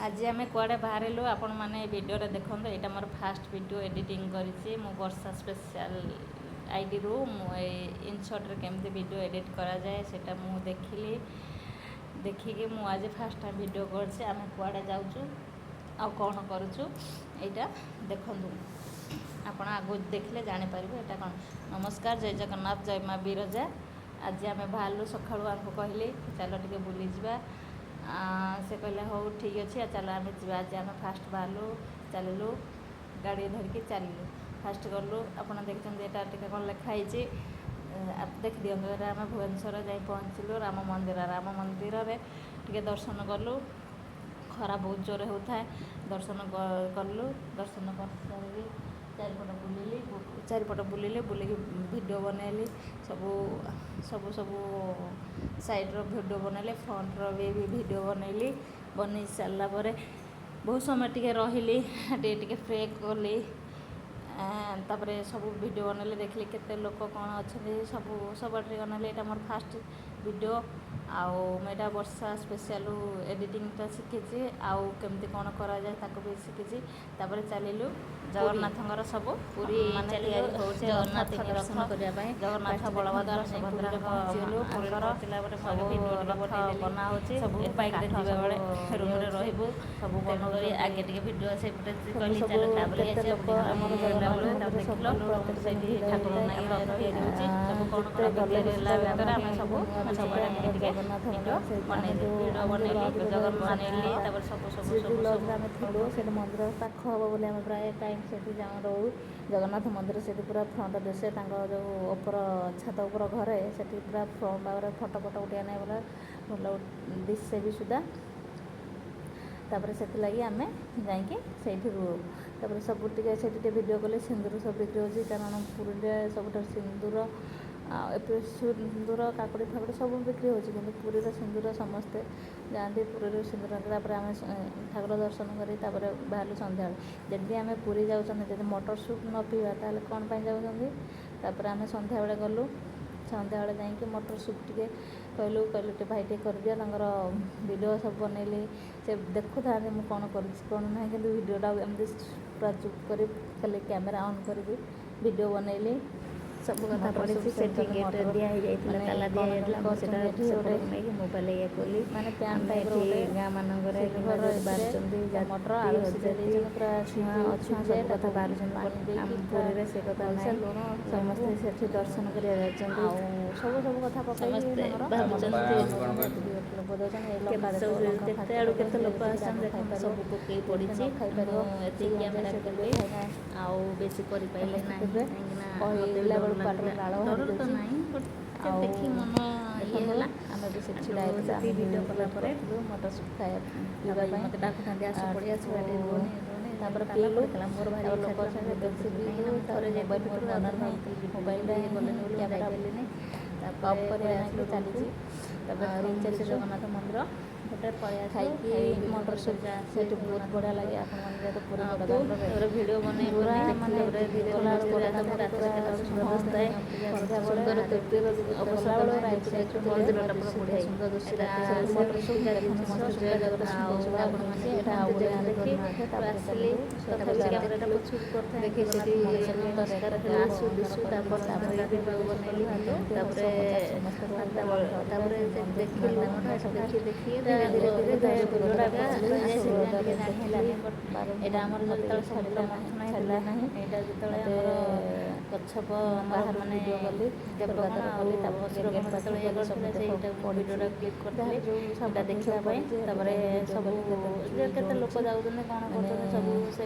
आज आम कुआड़े बाहरलु आपण मैंने वीडियो देखो यहाँ मोर फास्ट वीडियो एडिटिंग करी वर्षा स्पेशल आईडी रु इनशॉट केमती वीडियो एडिट करा जाए सेटा मु देखिली देखिकी मु आज फास्ट टाइम वीडियो करछि आम कुआड़े जाऊँ आ कौन करूँ यहाँ देखु आपण आगु देखले जापर यहाँ कौन। नमस्कार, जय जगन्नाथ, जय माँ बिरजा। आज आम बाहरलु सका आपको कहली चलो टे बुली जा से कहले हो ठीक अच्छे चलो आम जा। आज आम फास्ट बाहरलु चलू गाड़ी धरिकी चलू फास्ट गलु आप देखते यहाँ टे कौन लिखाई देख दिखाँ यहाँ आम भुवनेश्वर जा पहुँचलु राम मंदिर रे टे दर्शन कलु। खरा बहुत जोर होता है दर्शन कलु दर्शन कर चारिपट बुलिले बुलिकी वीडियो बनैली सबू सबू सबू साइड्र वीडियो बनैली फ्रंट्र भी वीडियो बनैली बन सारा बहुत समय टे रही टे प्रे कली तापरे सब वीडियो बनैली देखली केते लोक कौन अच्छे सब सब बनैली। यहाँ मोर फास्ट वीडियो आउ मैं वर्षा स्पेशल एडिटिंगटा शिखी आउ केमती कौन करा जाए ताको भी शिखी। तापर चलू जगन्नाथ सब पूरी जगन्नाथ दर्शन करने जगन्नाथ बलभद्र सुभद्रा पहुँचलु बना सब बाइक जावा बेले रूम रही सब बन आगे टे भिड से मंदिर पाख हम बोली प्राय टाइम से रोऊ जगन्नाथ मंदिर से पूरा फ्रंट देशे जो ऊपर छात ऊपर घरे से पूरा फ्रंट भाव फटो फटो उठा नहीं बोला भल दिशे भी सुधा तापर से लगी आम जाकि रुओ तापर सब टे वीडियो कले सिंदूर सब बिक्री होती कारण पुरी सब सिंदूर सिंदूर काकुड़ी फाकुड़ी सब बिक्री होती कि पुरी सिंदूर समस्ते जाती पुरी सिंदूर आम ठाकुर दर्शन कर बाहर सन्ध्या जदि आम पुरी जाऊँ मटर सूप न पीवा ताल कौन जाऊँगी आम सन्ध्या बेले गलु सन्ध्या बेले जाकि मटर सूप टे कहलु टे भाई टे कर दिया वीडियो सब बनैली से देखु था मुझे कौन कौन ना कि वीडियोटा एमती पूरा चुप कर खाली कैमेरा ऑन करके वीडियो बनैली सब कथा पड़ी से गेट दिया ताला दिया मोबाइल ये कली माने पैन टाइप गाँ मानक मटर आलू पूरा छुआ अच्छी सब कथा बाहर पुरी से कथा समस्ते से दर्शन कर सब सब कथा पकड़ते लोक सब पकई पड़ी बेसी कर देखी मन ये आम भी से छिड़ा वीडियो कलापर मटर सूप खाया मत डाक आस पड़िया तापर पीलु मोर भाई लोक पीलु मोबाइल कैमेरा चली चली जगन्नाथ मंदिर खाई मटर सूप से बहुत बढ़िया लगे आप वीडियो बने यहाँ आमर जो छाला कच्छप बाहर मैंने वीडियो क्लिक करता देखापी सब लोक जाऊँ कौन कर सब से